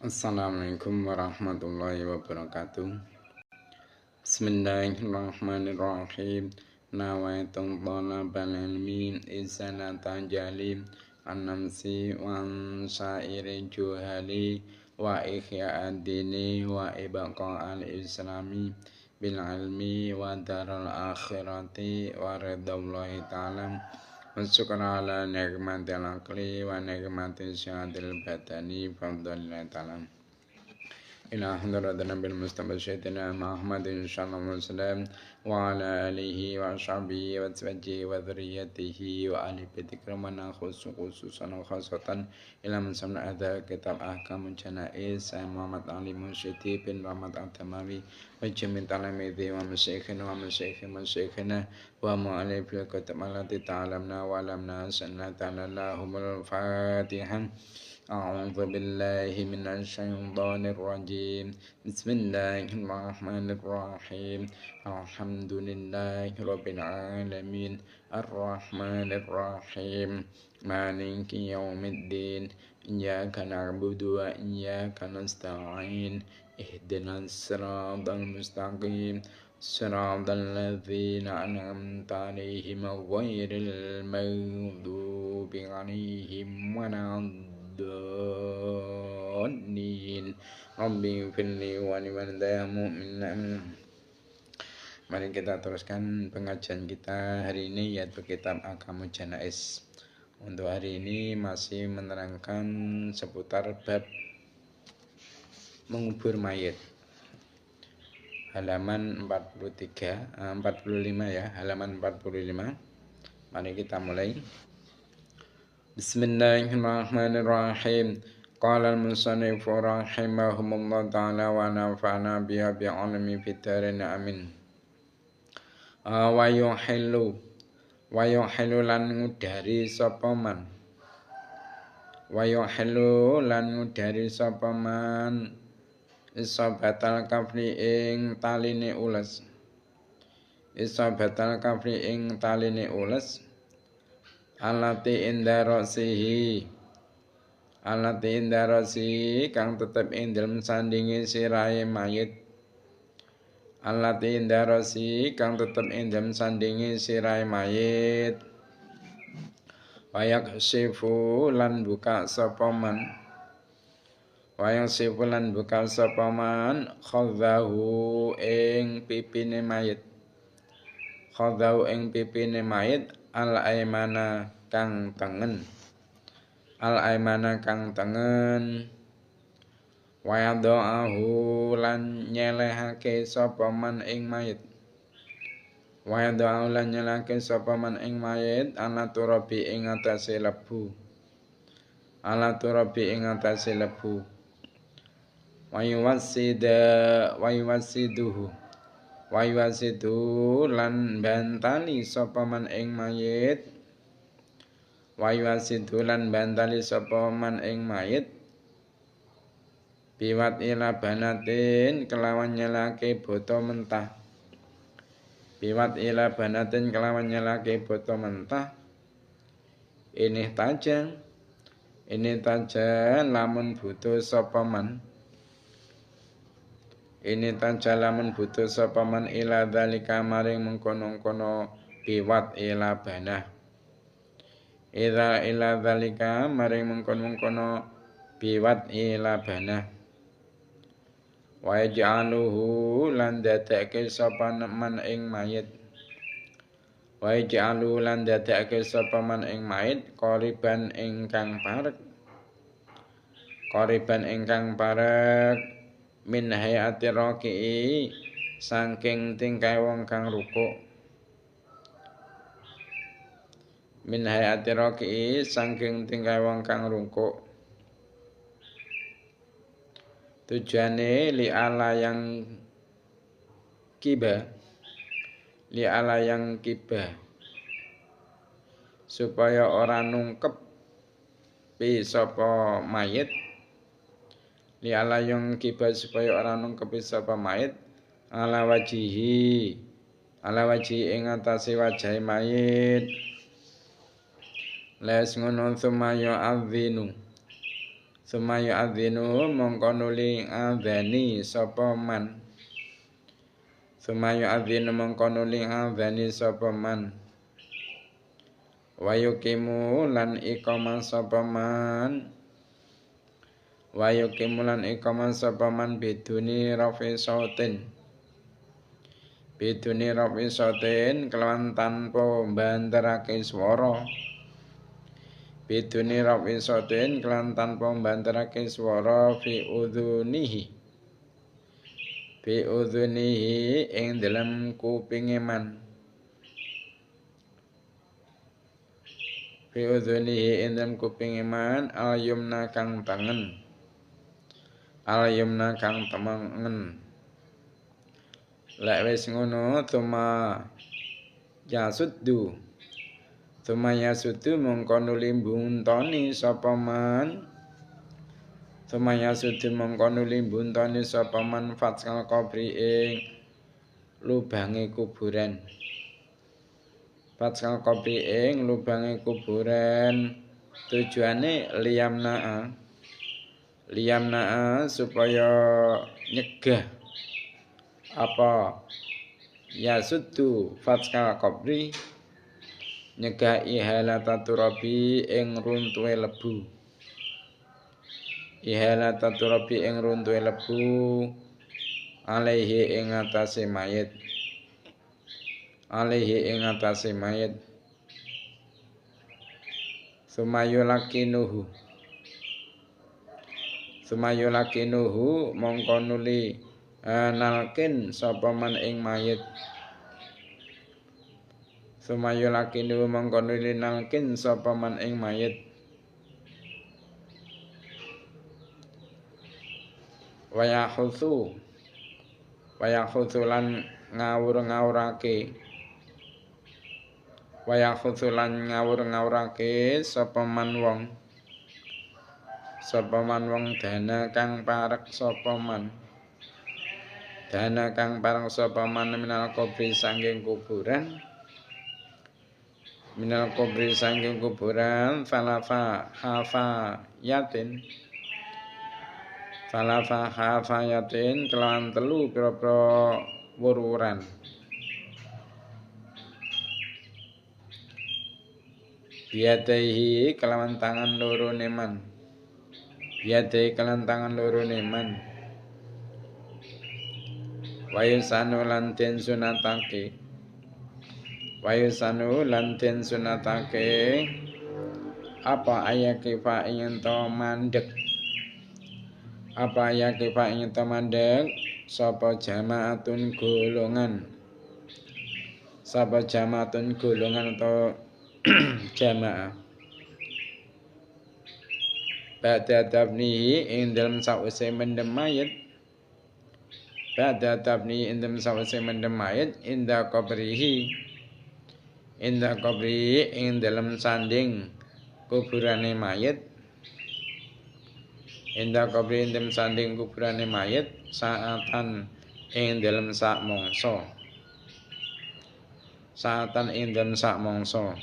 Assalamualaikum warahmatullahi wabarakatuh. Bismillahirrahmanirrahim. Nawaitu thalabal ilmi isanatan jalim an-namsi wa syairi juhali wa ihya'ad dini wa ibqa'al islami bil ilmi wa daral akhirati wa ridallahi ta'ala wa syukur ala nikmatil aqli wa nikmatil syahadil badani fadlillahi ta'ala ila hadratin bil mustafa sayyidina Muhammadin sallallahu alaihi wasallam wa ala alihi wa sahbihi wa azwajihi wa dzurriyyatihi wa ahli baiti kramana khususan wa khasatan ila mensamna ada kitab ahkam janaiz Muhammad Ali Musyidi bin Rahmat Al-Tamawi wa jamin talamidhi wa masyayikhina wa mu'alifil kitab allati ta'alamna wa alamna sanatan lahumul fatihah. A'udzu billahi minasy syaithanir rajim. Bismillahirrahmanirrahim. Alhamdulillahi rabbil alamin. Arrahmanir rahim. Maliki yaumiddin. Iyyaka na'budu wa iyyaka nasta'in. Ihdinas siratal mustaqim. Siratal ladzina an'amta 'alaihim ghairil maghdubi 'alaihim waladdallin. Rabbi firli wa liman mu'minin. Mari kita teruskan pengajian kita hari ini, yaitu kitab Ahkamul Janaiz. Untuk hari ini masih menerangkan seputar bab mengubur mayit. Halaman 45 ya, halaman 45. Mari kita mulai. Bismillahirrahmanirrahim. Qala al-musannif rahimahumullah ta'ala wa nafa'na biha bi'almi fid darin amin. Wa yuhillu lan ngudari sapa man. Wa yuhillu lan ngudari sapa man isabatal kafri ing taline ules. Isabatal kafri ing taline ules. Alati indarosihi kang tetep ing dalem sandinge sirahe mayit. Alati indarosi kang tetep ing dalem sandinge sirahe mayit. Wayak sifu lan buka sapa man. Wayak sifu lan buka sapa man khadhahu ing pipine mayit. Khadhahu ing pipine mayit al-aimana kang tengen. Al-aimana kang tengen. Wa yadha'ahu lan nyelehake sapa man ing mayit. Wa yadha'ahu lan nyelehake sapa man ing mayit ala turabi ing atase lebu. Ala turabi ing atase lebu. Wa yuwasidu lan bantali sapa man ing mayit. Wa yuwasidu lan bantali sapa man ing mayit. Biwat ila banatin kelawan nyelake boto mentah. Biwat ila banatin kelawan nyelake boto mentah. Ini taja lamun butuh sapa man. Ini tajalaman butuh sapa man ila dzalika maring mengkono-kono biwat ila banah. Ila dzalika maring mengkono-kono biwat ila banah. Wa yaj'aluhu lan dadake sapa man ing mayit. Wa yaj'aluhu lan dadake sapa man ing mayit qoriban ingkang parek. Qoriban ingkang parek min hayati raki'i saking tingkai wong kang ruku. Min hayati raki'i saking tingkai wong kang ruku. Tujuane li ala yang kiba supaya ora nungkep pi sapa mayit. Li ala yang kiba supaya ora nungkepi sapa mayit ala wajihi ing atase wajahe mayit. Les ngono sumaya adzinu Sumaya adzinu mongko nuli adzani sapa man. Sumaya adzinu mongko nuli adzani sapa man. Wa yuqimu lan iqamah sapa man. Wa yuqimu lan iqamah sapa man biduni rafi sautin. Biduni rafi sautin kelawan tanpa mbanterake swara. Biduni rafi sautin kelawan tanpa mbanterake swara fi udhunihi. Fi udhunihi ing dalam kupinge man. Fi udhunihi ing dalam kupinge man al yumna kang tangen. Al yumna kang temengen. Lek wis ngono tuma yasuddu. Tuma yasuddu mongko nuli mbuntoni sapa man. Tuma yasuddu mongko nuli mbuntoni sapa man fatkal qabri ing lubange kuburan. Fatkal qabri ing lubange kuburan tujuane liyamna'a supaya nyegah apa yasuddu fatkal qabri nyegah ihalata turabi ing runtuhe lebu. Ihalata turabi ing runtuhe lebu alaihi ing atase mayit. Alaihi ing atase mayit. Sumayulakinuhu. Sumayulakinuhu mongko nuli nalkin sapa man ing mayit. Sumayulakinuhu mongko nuli nalkin sapa man ing mayit. Wayahutsu lan ngawur-ngawurake. Wayahutsu lan ngawur-ngawurake sapa man wong. Sapa man wong dana kang parek sapa man. Dana kang pareng sapa man minal kubri saking kuburan. Minal kubri saking kuburan falafa hafa yatin. Falafa hafa yatin kelawan telu pira-pira wururan. Biadaihi kelawan tangan loro neman. Biadaihi kelawan tangan loro neman. Wayusanu lan den sunatake. Wayusanu lan den sunatake apa ayakifa ing to mandeg. Apa ayakifa ing to mandeg sapa jamaatun golongan. Sapa jamaatun golongan atau jamaah. Ba'da tabnihi ing dalem sawise mendem mayit. Ba'da tabnihi ing dalem sawise mendem mayit inda qabrihi. Inda qabrihi ing dalem sanding kuburane mayit. Inda qabrihi ing dalem sanding kuburane mayit saatan ing dalem sak mangsa. Saatan ing dalem sak mangsa.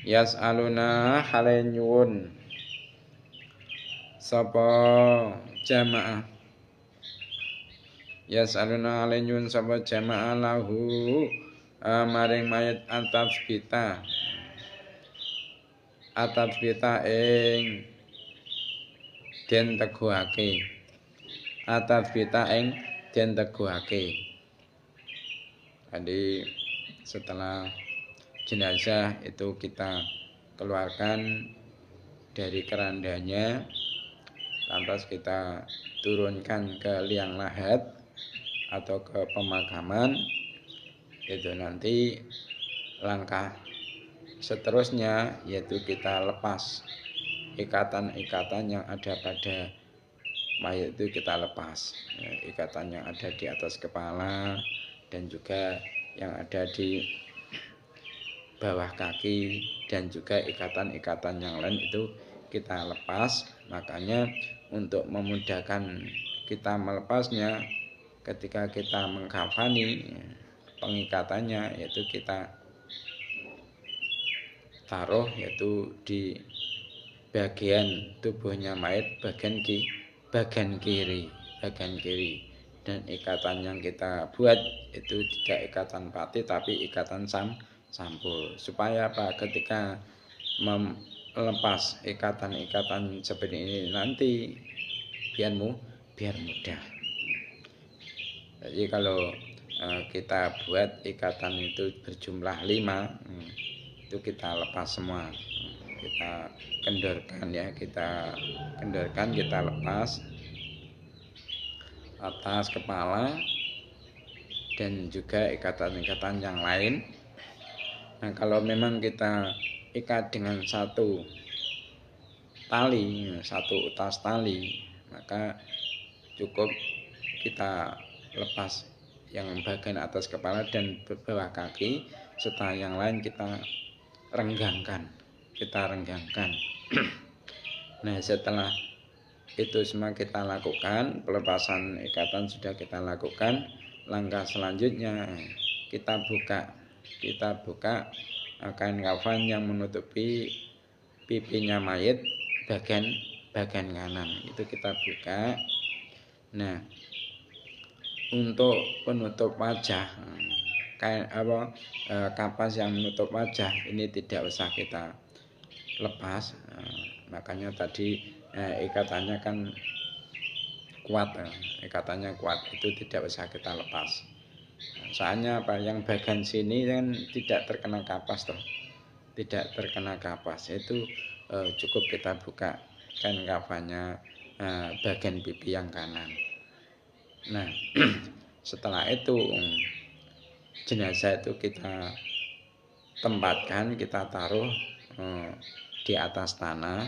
Yas'aluna hale nyuwun sapa jamaah. Yas'aluna hale nyuwun sapa jamaah lahu maring mayit atasbita. Atasbita ing den teguhake. Atasbita ing den teguhake. Jadi setelah jenazah itu kita keluarkan dari kerandanya, lantas kita turunkan ke liang lahat atau ke pemakaman. Itu nanti langkah seterusnya yaitu kita lepas ikatan-ikatan yang ada pada mayat itu kita lepas. Ikatan yang ada di atas kepala dan juga yang ada di bawah kaki dan juga ikatan-ikatan yang lain itu kita lepas. Makanya untuk memudahkan kita melepasnya, ketika kita mengkafani pengikatannya yaitu kita taruh yaitu di bagian tubuhnya mayit bagian kiri, dan ikatan yang kita buat itu tidak ikatan pati tapi ikatan sampul, supaya apa, ketika melepas ikatan-ikatan seperti ini nanti biar mudah. Jadi kalau kita buat ikatan itu berjumlah 5, itu kita lepas semua, kita kendorkan ya, kita lepas atas kepala dan juga ikatan-ikatan yang lain. Nah, kalau memang kita ikat dengan satu utas tali, maka cukup kita lepas yang bagian atas kepala dan bawah kaki, setelah yang lain kita renggangkan. Nah, setelah itu semua kita lakukan, pelepasan ikatan sudah kita lakukan, langkah selanjutnya kita buka kain kafan yang menutupi pipinya mayit bagian kanan, itu kita buka. Nah, untuk penutup wajah, kapas yang menutup wajah ini tidak usah kita lepas, makanya tadi ikatannya kan kuat, itu tidak usah kita lepas. Soalnya apa, yang bagian sini kan tidak terkena kapas, itu cukup kita buka kain kafannya bagian pipi yang kanan. Nah, setelah itu jenazah itu kita tempatkan, kita taruh di atas tanah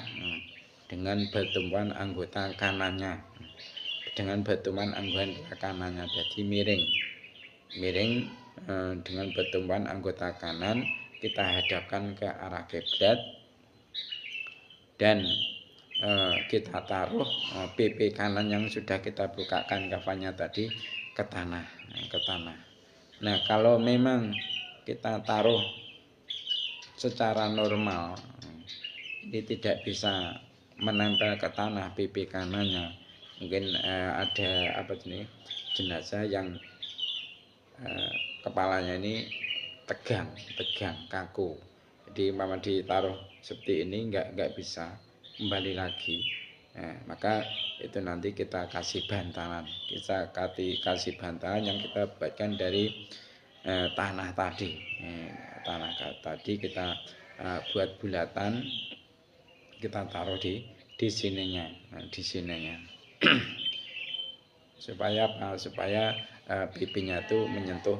dengan bertumbuhan anggota kanannya, jadi miring dengan bertumbuhan anggota kanan, kita hadapkan ke arah kiblat dan kita taruh pipi kanan yang sudah kita bukakan kafannya tadi ke tanah. Nah, kalau memang kita taruh secara normal, ini tidak bisa menempel ke tanah pipi kanannya, mungkin ada jenazah yang kepalanya ini tegang, kaku, jadi mama ditaruh seperti ini nggak bisa kembali lagi. Maka itu nanti kita kasih bantalan, yang kita buatkan dari tanah tadi. Kita buat bulatan, kita taruh di sininya, supaya pipinya itu menyentuh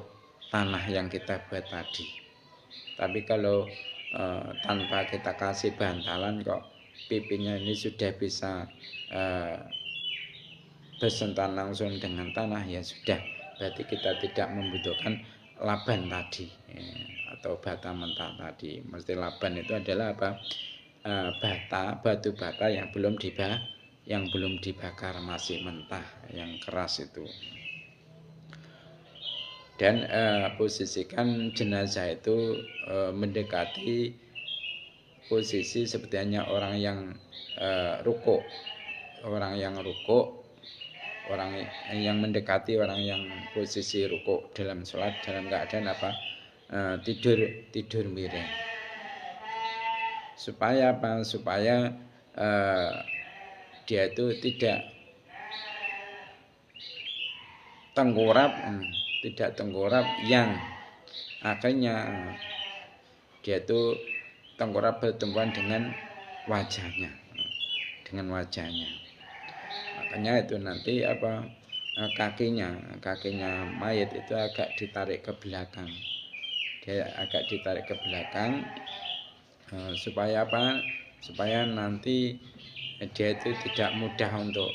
tanah yang kita buat tadi. Tapi kalau tanpa kita kasih bantalan kok pipinya ini sudah bisa bersentuhan langsung dengan tanah, ya sudah, berarti kita tidak membutuhkan laban tadi atau bata mentah tadi. Mesti laban itu adalah apa? Batu bata yang belum dibakar, masih mentah, yang keras itu. Dan posisikan jenazah itu mendekati posisi sepertinya orang yang rukuk, orang yang mendekati orang yang posisi rukuk dalam sholat, dalam keadaan apa? Tidur miring. Supaya apa? Supaya dia itu tidak tengkurap, yang akhirnya dia itu tengkurap bertumbuhan dengan wajahnya. Makanya itu nanti apa, kakinya mayit itu agak ditarik ke belakang. Supaya apa? Supaya nanti dia itu tidak mudah untuk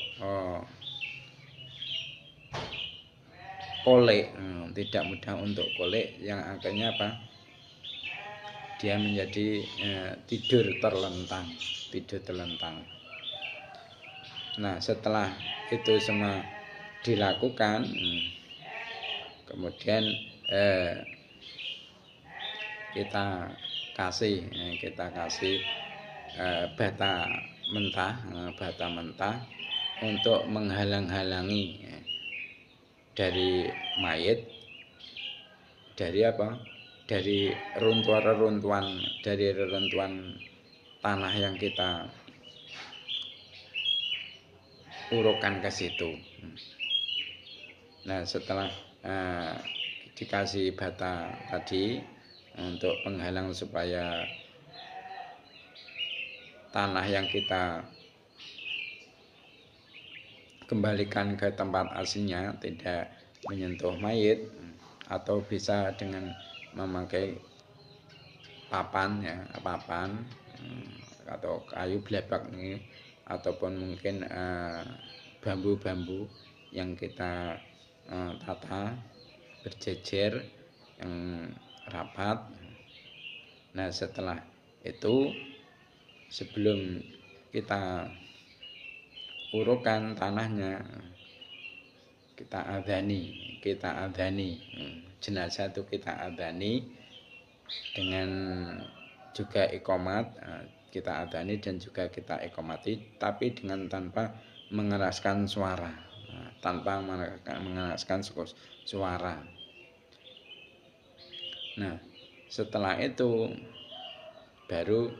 kolek, yang akhirnya apa? Dia menjadi tidur terlentang. Nah, setelah itu semua dilakukan, kemudian kita kasih bata mentah untuk menghalang-halangi dari mayit, dari apa? Dari reruntuhan tanah yang kita urukan ke situ. Nah, setelah dikasih bata tadi untuk penghalang supaya tanah yang kita kembalikan ke tempat aslinya tidak menyentuh mayit, atau bisa dengan memakai papan atau kayu blebak ini, ataupun mungkin bambu-bambu yang kita tata berjejer yang rapat. Nah, setelah itu sebelum kita urukan tanahnya, kita adhani jenazah itu, kita adhani dengan juga iqomat, kita adhani dan juga kita iqomati, tapi dengan tanpa mengeraskan suara, Nah, setelah itu baru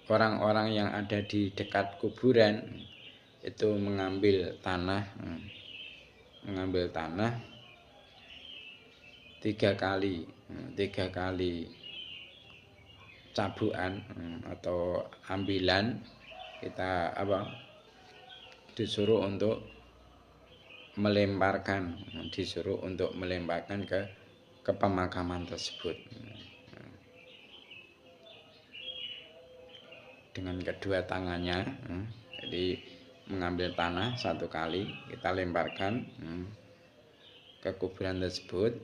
orang-orang yang ada di dekat kuburan itu mengambil tanah 3 kali cabukan atau ambilan, kita disuruh untuk melemparkan ke pemakaman tersebut dengan kedua tangannya. Jadi mengambil tanah 1 kali, kita lemparkan ke kuburan tersebut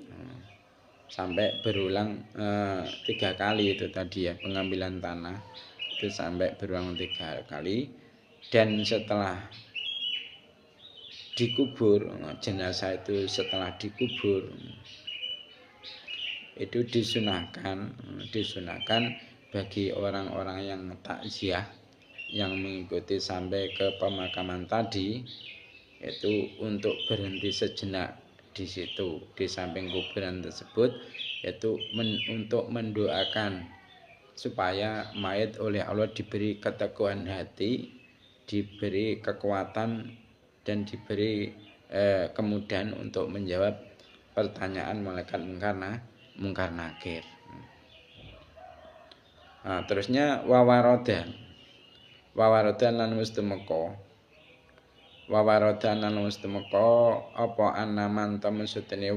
sampai berulang 3 kali itu tadi ya, pengambilan tanah itu sampai berulang 3 kali. Dan setelah dikubur, jenazah itu setelah dikubur itu disunahkan bagi orang-orang yang takziah yang mengikuti sampai ke pemakaman tadi itu untuk berhenti sejenak di situ, di samping kuburan tersebut, yaitu untuk mendoakan supaya mayit oleh Allah diberi keteguhan hati, diberi kekuatan, dan diberi kemudahan untuk menjawab pertanyaan malaikat mungkar nakir. Nah, terusnya wawarodan lan wis tumeka apa anaman temen setene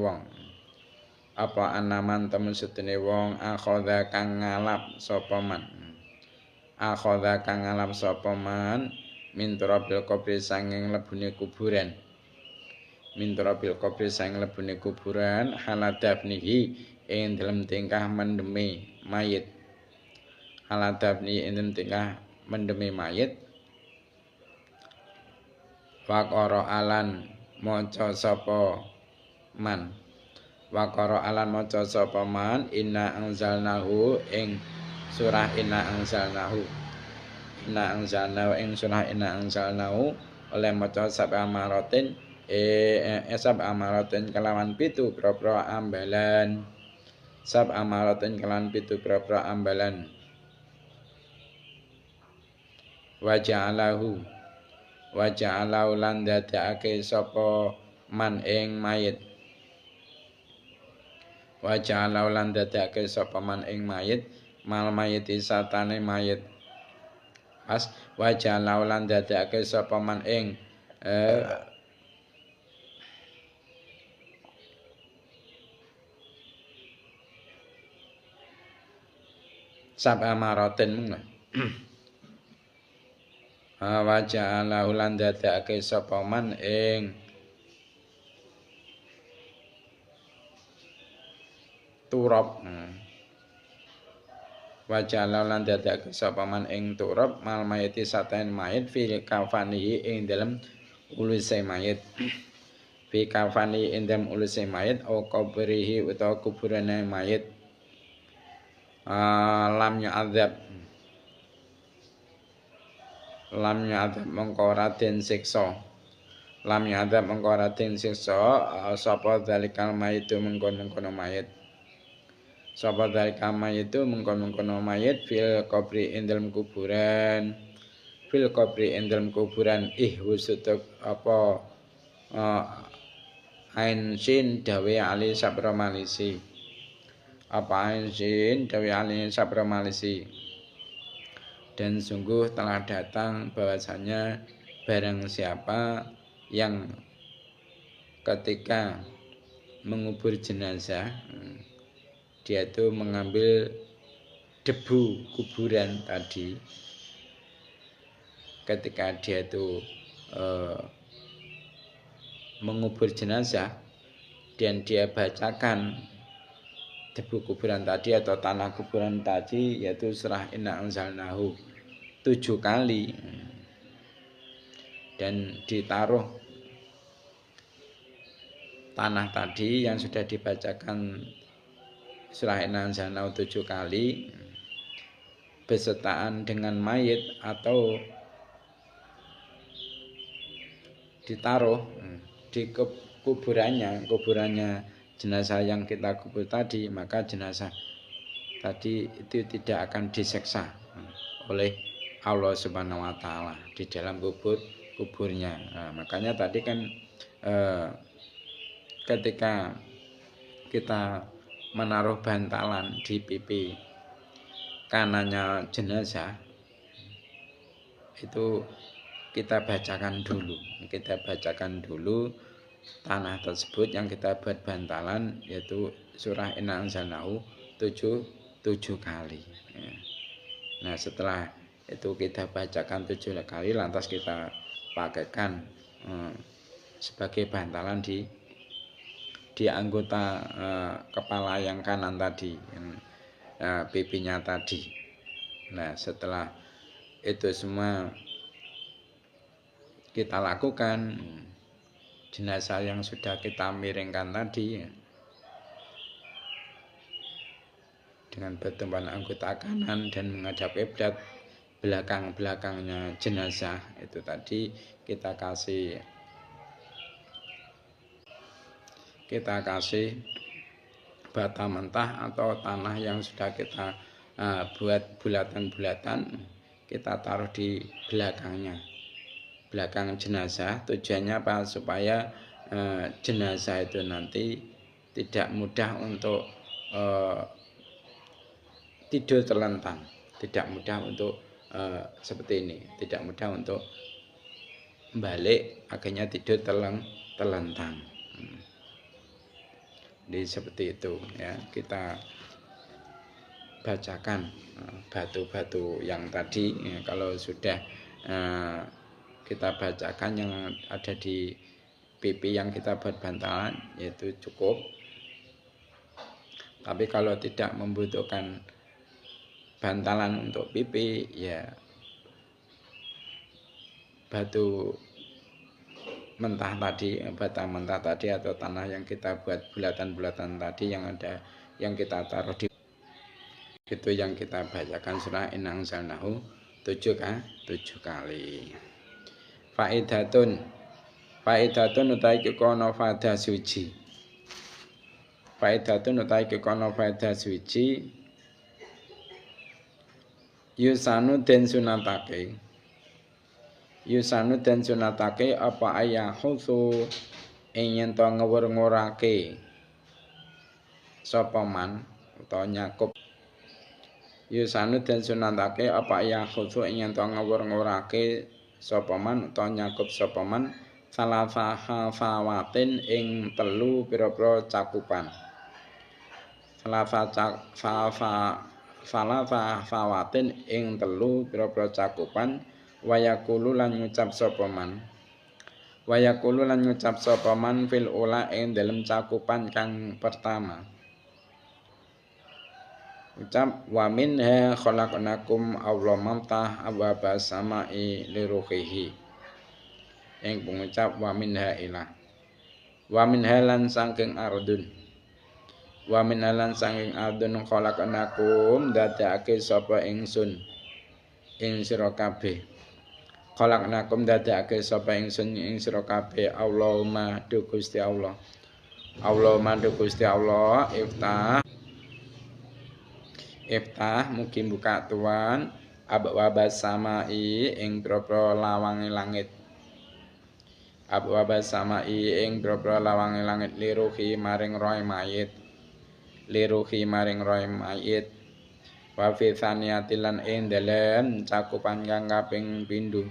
wong akhadha kang ngalap sapa man min turabil qabri sanging lebune kuburan haladabnihi ing dalem tingkah mendeme mayit Waqara alan maca sapa man inna anzalnahu ing surah inna anzalnahu oleh maca sab'a maratin kelawan 7 propro ambalan waja'alahu lan dadekake sapa man ing mayit mal mayiti satane mayit pas waja'alahu lan dadekake sapa man ing sab'a maratin mung wa ja'ala ulan dadake sapa man ing turab wa ja'ala ulan dadake sapa man ing turab mal mayiti saten mayit fi kafanihi ing dalem uluse mayit au qabrihi utawa kuburane mayit lam yu'adzab mongko ora den siksa lam yu'adzab mongko ora den siksa sapa zalikal mayitu mengkono-kono mayit sapa zalikal mayitu mengkono-kono mayit fil qabri ing dalem kuburan wusuduk apa ain sin dawe ali sabra malisi apa ain sin dawe ali sabra malisi. Dan sungguh telah datang bahwasanya barang siapa yang ketika mengubur jenazah dia itu mengambil debu kuburan tadi, ketika dia itu mengubur jenazah dan dia bacakan debu kuburan tadi atau tanah kuburan tadi, yaitu surah Inna Anzalnahu 7 kali, dan ditaruh tanah tadi yang sudah dibacakan surah Inna Anzalnahu 7 kali besertaan dengan mayit atau ditaruh di kuburannya jenazah yang kita kubur tadi, maka jenazah tadi itu tidak akan diseksa oleh Allah Subhanahu wa taala di dalam kuburnya. Nah, makanya tadi kan ketika kita menaruh bantalan di pipi kanannya jenazah itu kita bacakan dulu tanah tersebut yang kita buat bantalan, yaitu surah Inna Anzalnahu 7 kali. Nah, setelah itu kita bacakan 7 kali, lantas kita pakaikan sebagai bantalan di anggota kepala yang kanan tadi, pipinya tadi. Nah, setelah itu semua kita lakukan, jenazah yang sudah kita miringkan tadi dengan bertumpuan anggota kanan dan menghadap kiblat, belakangnya jenazah itu tadi kita kasih bata mentah atau tanah yang sudah kita buat bulatan-bulatan, kita taruh di belakang jenazah. Tujuannya apa? Supaya jenazah itu nanti tidak mudah untuk tidur terlentang, tidak mudah untuk seperti ini, tidak mudah untuk balik akhirnya tidur terlentang. Jadi seperti itu ya, kita bacakan batu-batu yang tadi ya, kalau sudah kita bacakan yang ada di pipi yang kita buat bantalan, yaitu cukup. Tapi kalau tidak membutuhkan bantalan untuk pipi, ya batu mentah tadi, bata mentah tadi atau tanah yang kita buat bulatan-bulatan tadi yang ada, yang kita taruh di itu yang kita bacakan surah Inna Anzalnahu 7 kali. Faidatun utai kono faedah suci. Faidatun utai kono faedah suci. Yusanu den sunatake apa ayah khusu ingin to ngewur-ngurake sapa man utawa nyakup. Yusanu den sunatake apa ayah khusu ingin to ngewur-ngurake sapa man utawa nyakup sapa man salasa hafawatin ing 3 pira-pira cakupan. Salasa fawatin ing 3 pira-pira cakupan. Wayakulu lan ngucap sapa man fil ula ing dalem cakupan kang pertama. Ucap wa minha khalaqnakum Allah mamtah ababa samai liruhihi. Ing pengucap wa minha ilah. Wa minha lan saking ardun. Wa minalan sanging adun khalaqnakum dadekake sapa ingsun ing sira kabeh. Khalaqnakum dadekake sapa ingsun ing sira kabeh. Allahumma du Gusti Allah. Allahumma du Gusti Allah iftah mugi buka tuan abwabas samai ing propro lawange langit. Abwabas samai ing propro lawange langit liruhi maring roh mayit. Liruhi maring roh mayit. Wa fi tsaniyatilan ing dalem cakupan kang kaping pindho.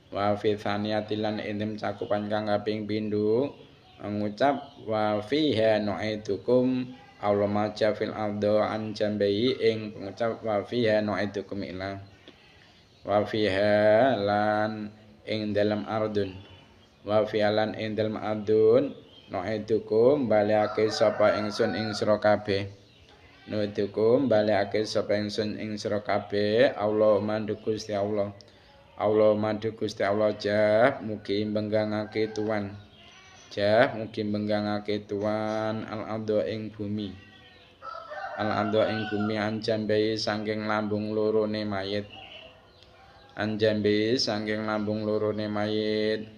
Wa fi tsaniyatilan ing cakupan kang kaping pindho ngucap wa fiha nu'idukum Allah maja fil ardo an jambai ing pengucap wa fiha nu'idukum ila wa fiha lan ing dalam ardun wa fiha lan ing dalam ardun nu'idukum baliake sapa ingsun ing sira kabeh nu'idukum baliake sapa ingsun ing sira kabeh Allah mandu Gusti Allah Allah mandu Gusti Allah jah mugi benggangake tuan jah mugi benggangake tuan al-ardh ing bumi al-ardh ing bumi anjambe saking lambung lorone mayit anjambe saking lambung lorone mayit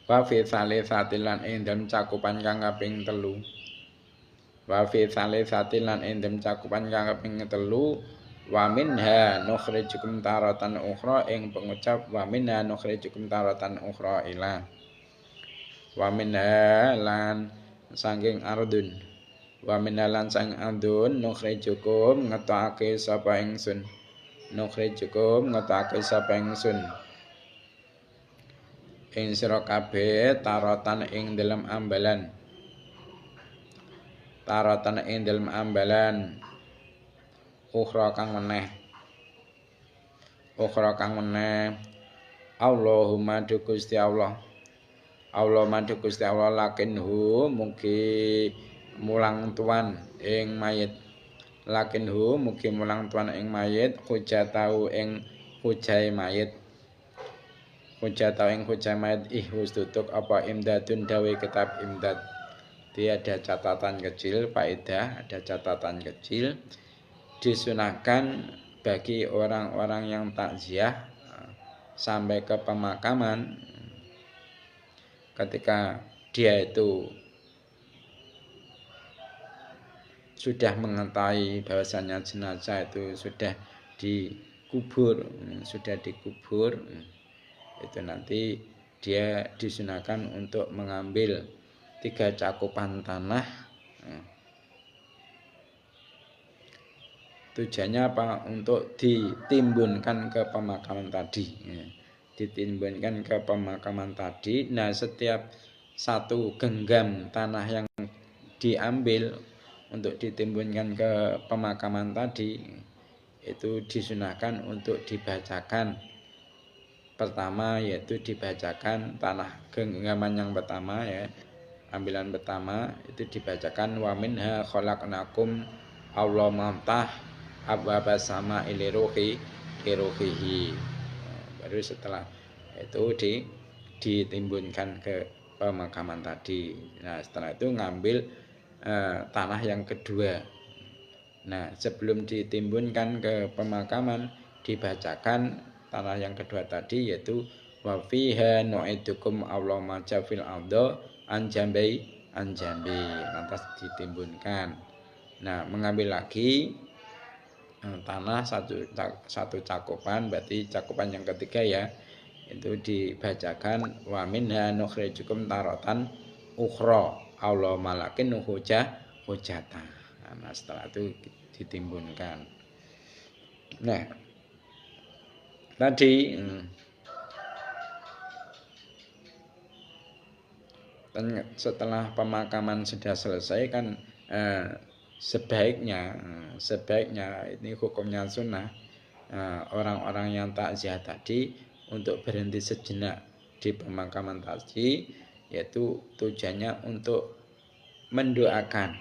wa fi salisatilan ing dalem cakupan kang kaping 3 wa fi salisatilan ing dalem cakupan kang kaping 3 wa minha nukhrijukum taratan ukhra ing pengucap wa minha nukhrijukum taratan ukhra ila wa minha lan saking ardun wa minha lan saking ardun nukhrijukum ngetokake sapa ingsun nukhrijukum ngetokake sapa ingsun ing sira kabeh taratan ing dalem ambalan taratan ing dalem ambalan ukhra kang meneh Allahumma du Gusti Allah Allah mandu Gusti Allah lakinhu mugi mulang tuan ing mayit lakinhu mugi mulang tuan ing mayit hujatau ing hujai mayit hujatau ing hujai mayit ihus tutuk apa imdadun dawe kitab imdad dia ada catatan kecil faedah ada catatan kecil disunahkan bagi orang-orang yang takziah sampai ke pemakaman ketika dia itu sudah mengetahui bahwasanya jenazah itu sudah dikubur itu nanti dia disunahkan untuk mengambil 3 cakupan tanah tujuannya apa untuk ditimbunkan ke pemakaman tadi ditimbunkan ke pemakaman tadi. Nah, setiap satu genggam tanah yang diambil untuk ditimbunkan ke pemakaman tadi itu disunahkan untuk dibacakan pertama, yaitu dibacakan tanah genggaman yang pertama ya, ambilan pertama itu dibacakan wa minha khalaqnakum Allah mamtah abwabas sama iliruhi iruhihi. Baru setelah itu ditimbunkan ke pemakaman tadi. Nah, setelah itu ngambil tanah yang kedua. Nah, sebelum ditimbunkan ke pemakaman dibacakan tanah yang kedua tadi, yaitu wa fiha nu'idukum Allah maja fil ardh anjambi lantas ditimbunkan. Nah, mengambil lagi tanah satu cakupan, berarti cakupan yang ketiga ya, itu dibacakan wa minha nukhrijukum taratan ukhra Allah malakin hujata. Nah, setelah itu ditimbunkan. Nah, tadi setelah pemakaman sudah selesai kan sebaiknya ini hukumnya sunnah orang-orang yang takziah tadi untuk berhenti sejenak di pemakaman tadi, yaitu tujuannya untuk mendoakan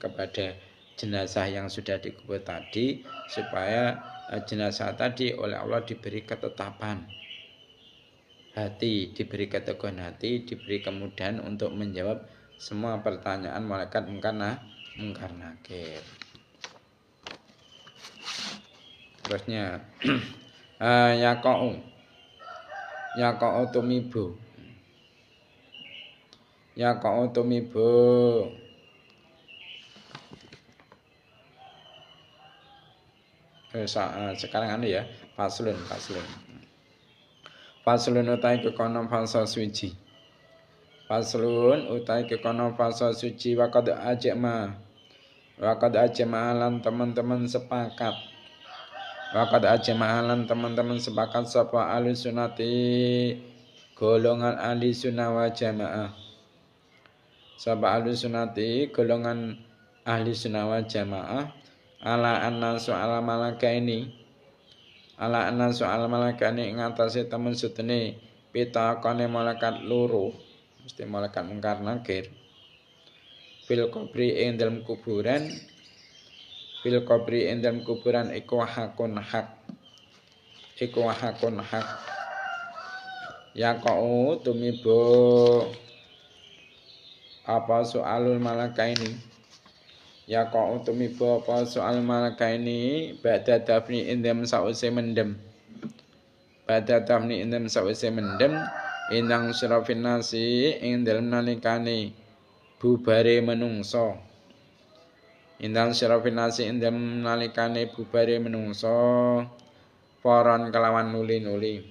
kepada jenazah yang sudah dikubur tadi supaya jenazah tadi oleh Allah diberi ketetapan hati, diberi keteguhan hati, diberi kemudahan untuk menjawab semua pertanyaan malaikat mungkar nakir. Terusnya yaqa'u tumibu. Yaqa'u tumibu. Sekarang ya, faslun. Faslun utai kekono fasa suci. Faslun utai kekono fasa suci waqad ajma lan teman-teman sepakat. Waqad ajma lan teman-teman sepakat sapa ahli sunnati golongan ahli sunnah wal jamaah. Sapa ahli sunnati golongan ahli sunnah wal jamaah ala anna soal malaka ini ngatasi temen sutene pitakone malaikat loro mesti malaikat mungkar nakir fil qabri ing dalem kuburan iku hakun hak yaqau tumibo apa soalul malaka ini yaqau tumibo apa soal malaka ini ba'da dafni indam sause mendem indang syrafin nasi ing dalem nalikane bubare menungso poron kelawan nuli-nuli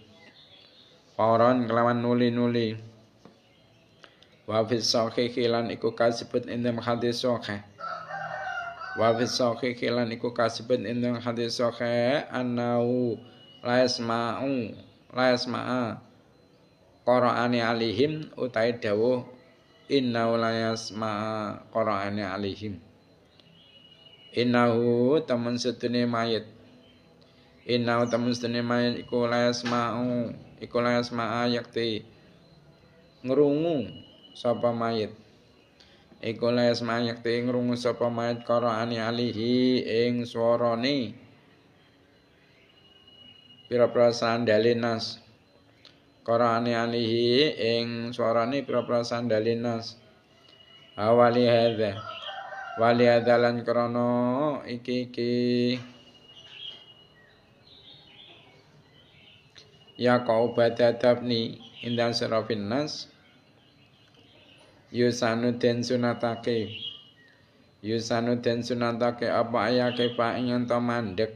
wa fis sahih lan iku kasebut indam hadis sahih annau la yasma'u qura'ani alihim utai dawuh innau la yasma'a qura'ani alihim innahu temen sedene mayit iku la yasma'a yakti ngrungu sapa mayit qura'ani alihi ing swarane pira-pira sandalinas qura'ani alihi ing swarane pira-pira sandalinas wali hadza lan krana iki ya kau badadabni indan serafin nas yusanu den sunatake apa ayake pa ing mandek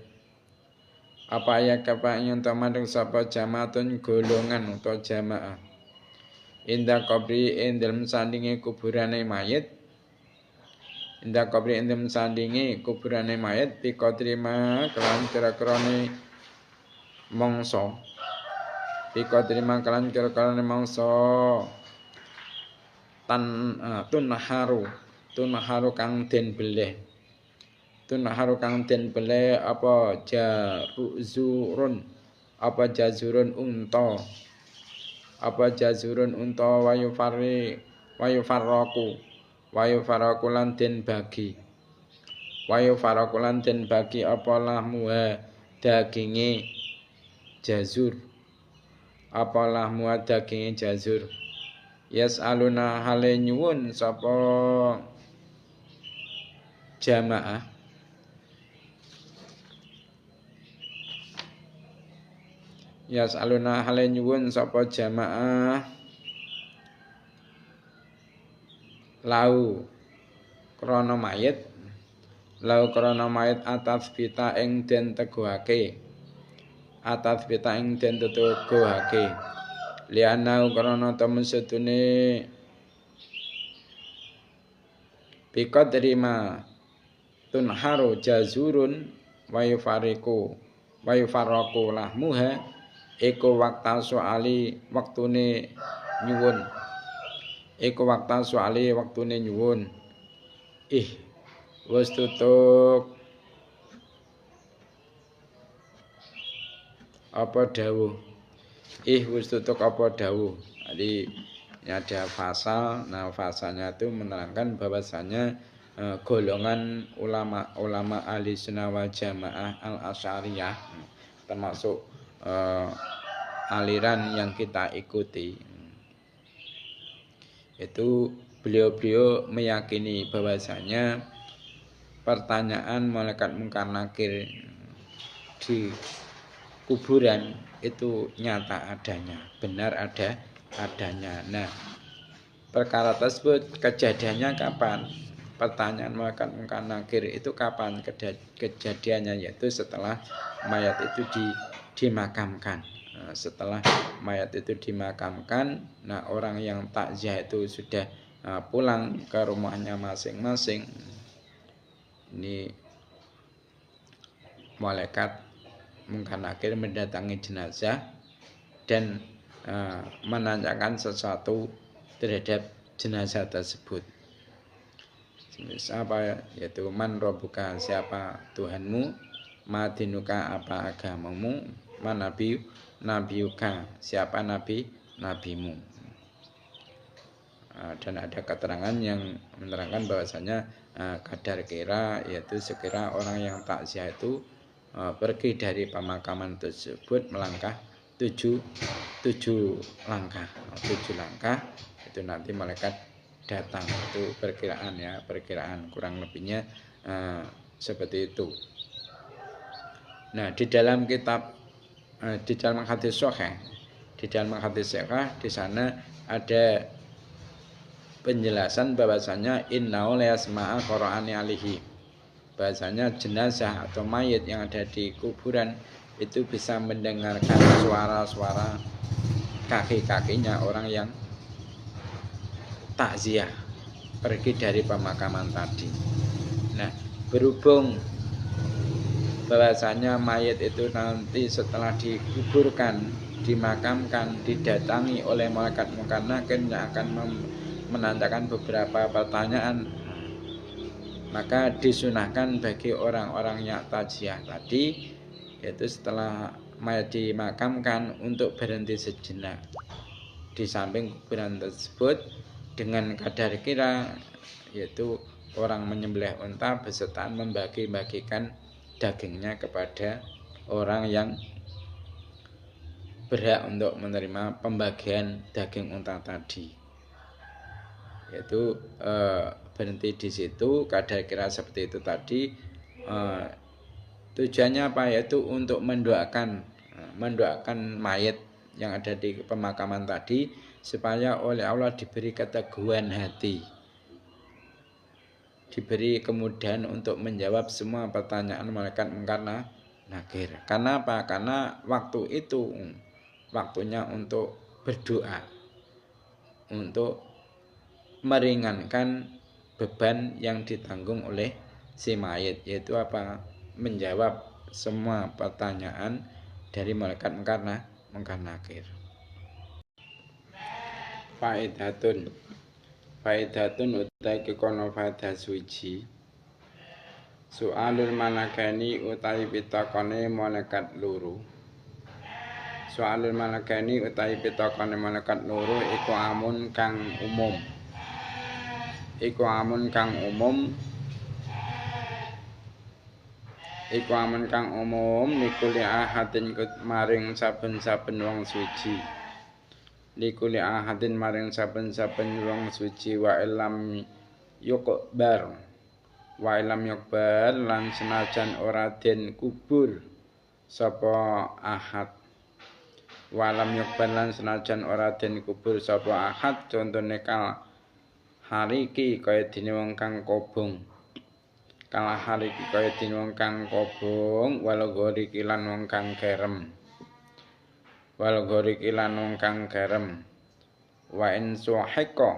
sapa jamaatun golongan utawa jamaah inda qabri ing dalem sandinge kuburane mayit pikodrima kelan kira-kirane mangsa tunharu kang den beleh apa jazurun unta wayufarraku lan den bagi apa lahmuha daginge jazur yas'aluna hale nyuwun sapa jamaah lau krana mayit atas bita ing den teguhake lianau krana temen sedune biqadrima tunharu jazurun wayufarraku lahmuha iku wakta soali waktune nyuwun wis tutup apa dawuh Jadi ada fasal. Nah, fasalnya itu menerangkan bahwasanya golongan ulama ahli sunnah wal jamaah al-asy'ariyah termasuk aliran yang kita ikuti itu beliau-beliau meyakini bahwasanya pertanyaan malaikat mungkar nakir di kuburan itu nyata adanya, benar adanya. Nah, perkara tersebut kejadiannya kapan? Pertanyaan malaikat mungkar nakir itu kapan kejadiannya? Yaitu setelah mayat itu dimakamkan. Nah, setelah mayat itu dimakamkan, nah orang yang takziah itu sudah pulang ke rumahnya masing-masing. Ini malaikat mungkar nakir mendatangi jenazah dan menanyakan sesuatu terhadap jenazah tersebut. Apa? Yaitu man rabbuka, siapa Tuhanmu, madinuka, apa agamamu, man nabiyuka, siapa nabimu. Dan ada keterangan yang menerangkan bahwasanya kadar kira, yaitu sekira orang yang takziah itu pergi dari pemakaman tersebut melangkah 7 langkah. 7 langkah itu nanti malaikat datang. Itu perkiraan kurang lebihnya seperti itu. Nah, di dalam kitab di dalam hadis sahih, di sana ada penjelasan bahwasanya innahu la yasma'a qur'ani alihi, bahwasanya jenazah atau mayit yang ada di kuburan itu bisa mendengarkan suara-suara kaki-kakinya orang yang takziah pergi dari pemakaman tadi. Nah, berhubung bahwasanya mayit itu nanti setelah dikuburkan, dimakamkan, didatangi oleh malaikat mungkar nakir yang akan menanyakan beberapa pertanyaan, maka disunahkan bagi orang-orang yang takziah tadi, yaitu setelah mayat dimakamkan, untuk berhenti sejenak di samping kuburan tersebut dengan kadar kira, yaitu orang menyembelih unta beserta membagi-bagikan dagingnya kepada orang yang berhak untuk menerima pembagian daging unta tadi. Yaitu berhenti di situ, kadar kira seperti itu tadi. Tujuannya apa? Yaitu untuk mendoakan mayat yang ada di pemakaman tadi supaya oleh Allah diberi keteguhan hati, diberi kemudahan untuk menjawab semua pertanyaan malaikat mungkar nakir. Karena apa? Karena waktu itu waktunya untuk berdoa, untuk meringankan beban yang ditanggung oleh si mayit, yaitu apa? Menjawab semua pertanyaan dari malaikat mungkar nakir. Faidatun utai kikono faedah suci. Soalul malakani utai pitakone malaikat loro. Soalul malakani utai pitakone malaikat loro iku amun kang umum. Iku amun kang umum nikuli ahadin maring saben-saben wong suci. Likuli ahadin maring saben-saben wong suci wa ilam yukbar lan senajan ora den kubur sapa ahad. Wa lam yukbar lan senajan ora den kubur sapa ahad, contone kal hariki kaya dene wong kang kobong. Kalah hariki kaya dene wong kang kobong, walogori kilan wong kang kerem. Wa in suhika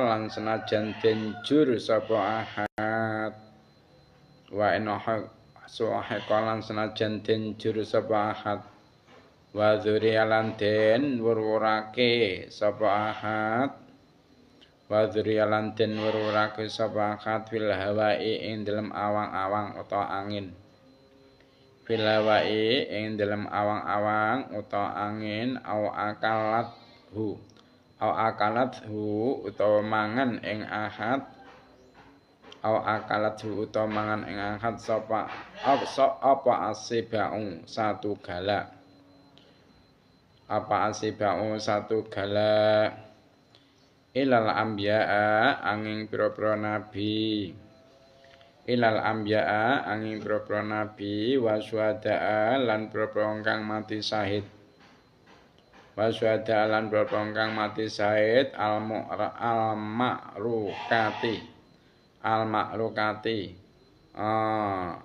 lan senajan den jur sapa ahad. Wa in suhika lan senajan den jur sapa ahad. Wa dzuriya lan den wurwurake sapa ahad. Wa dzuriya lan den wurwurake sapa ahad fil hawai ing dalem awang-awang utawa angin. Fil hawai ing dalem awang-awang utawa angin, au akalathu utawa mangan ing ahad. Sapa apa asibau satu galak. ilal anbiya'a angin pira-pira nabi ilal anbiya'a angin pira-pira nabi wa syuhada'a lan pira-pira kang mati syahid wa syuhada'a lan pira-pira kang mati syahid al ma'rukati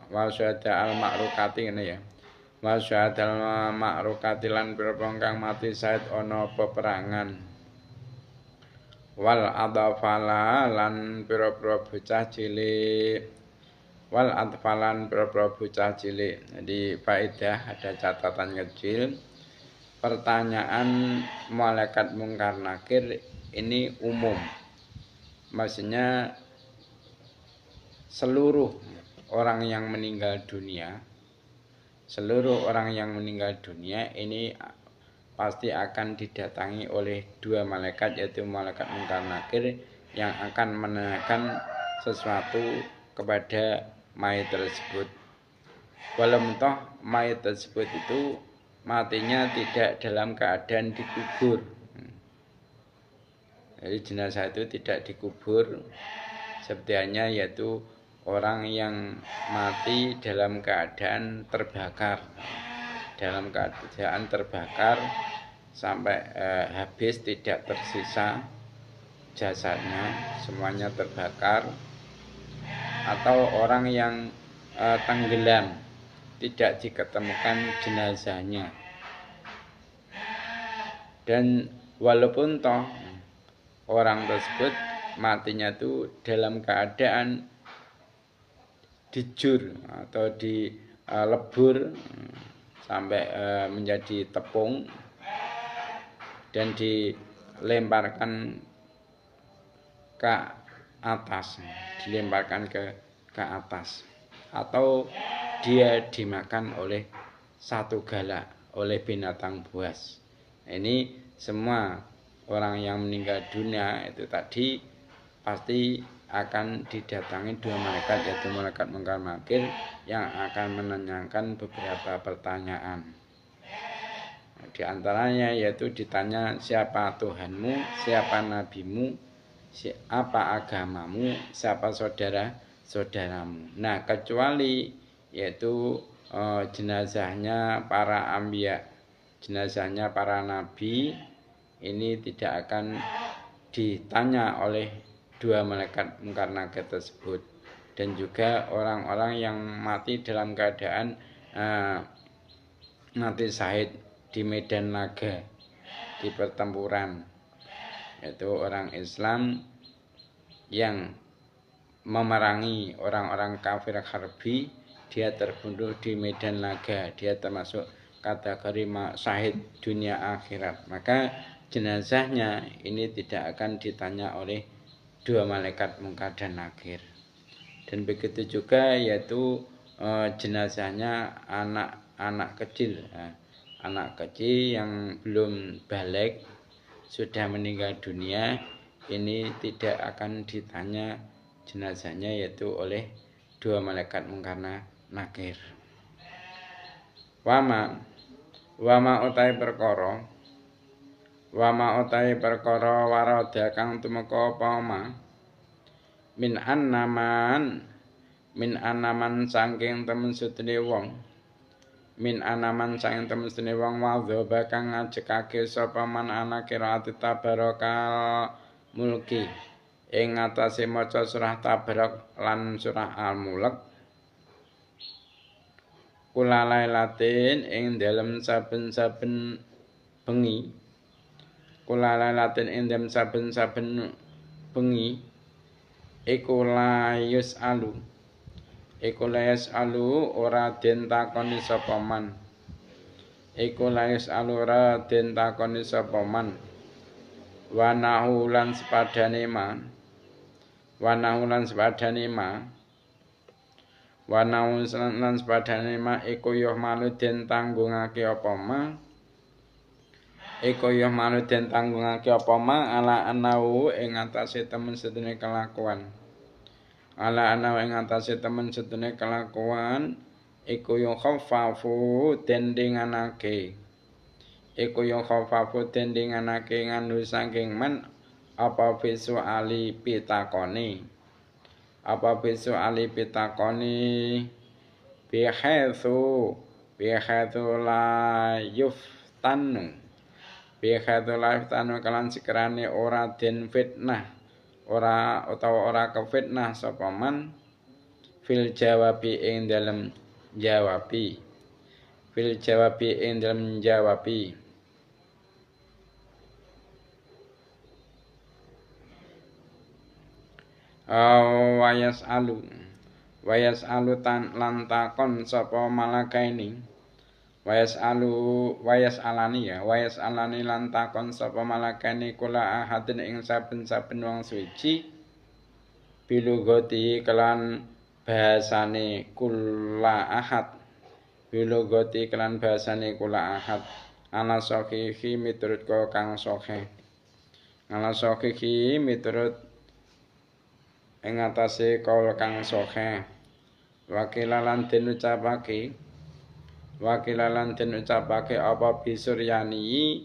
wa syuhada'a al ma'rukati ngene ya wa syuhada'a al ma'rukati lan pira-pira kang mati syahid ana peperangan wal adafala lan pira-pira bocah cilik wal atfalan pira-pira bocah cilik. Jadi faedah ada catatan kecil. Pertanyaan malaikat mungkar nakir ini umum. Maksudnya seluruh orang yang meninggal dunia ini pasti akan didatangi oleh dua malaikat, yaitu malaikat mungkar nakir yang akan menanyakan sesuatu kepada mayat tersebut. Walau toh mayat tersebut itu matinya tidak dalam keadaan dikubur. Jadi jenazah itu tidak dikubur, seperti halnya yaitu orang yang mati dalam keadaan terbakar. Dalam keadaan terbakar sampai habis, tidak tersisa jasadnya, semuanya terbakar. Atau orang yang tenggelam, tidak diketemukan jenazahnya. Dan walaupun toh orang tersebut matinya itu dalam keadaan dijur atau dilebur sampai menjadi tepung dan dilemparkan ke atas, atau dia dimakan oleh satu gala, oleh binatang buas. Ini semua orang yang meninggal dunia itu tadi pasti akan didatangi dua malaikat, yaitu malaikat mungkar nakir yang akan menanyakan beberapa pertanyaan. Di antaranya yaitu ditanya siapa Tuhanmu, siapa nabimu, apa agamamu, siapa saudaramu. Nah, kecuali yaitu jenazahnya para anbiya, jenazahnya para nabi, ini tidak akan ditanya oleh dua malaikat mungkar nakir tersebut. Dan juga orang-orang yang mati dalam keadaan mati syahid di medan laga, di pertempuran, yaitu orang Islam yang memerangi orang-orang kafir harbi, dia terbunuh di medan laga, dia termasuk kategori syahid dunia akhirat. Maka jenazahnya ini tidak akan ditanya oleh dua malaikat mungkar dan nakir. Dan begitu juga yaitu jenazahnya anak kecil yang belum balik, sudah meninggal dunia, ini tidak akan ditanya jenazahnya yaitu oleh dua malaikat mungkar nakir. Wama utai perkara warada kang tumeka apa min anaman saking temen sedene wong wadhoba kang ngajekake sapa man ana qiraat tabarakal mulki ing ngatasé maca surah Tabarak lan surah Al-Mulk kula lailatin ing dalem saben-saben bengi iku layus alu ora den takoni sapa man wanahu lan sepadane ma iku yoh malu den tanggungake apa ma ala anahu ing atase temen sedene kelakuan iku yo khafafu dendinganake nganu saking man apa visuali pitakoni apa visuali pitakoni bihaitsu la yuftanu kalan sekirane ora den fitnah ora utawa ora kefitnah sapa man fil jawabi ing dalem jawabi wayas alu lan takon sapa malakaini wayas alani lan takon sapa malakaini kula ahadin ing saben-saben wong suci bilugoti kelan bahasane kula ahad ana sahihi miturut kang sahih miturut ing atase kaul kang sahih wakilalan den ucapake apa bisuryani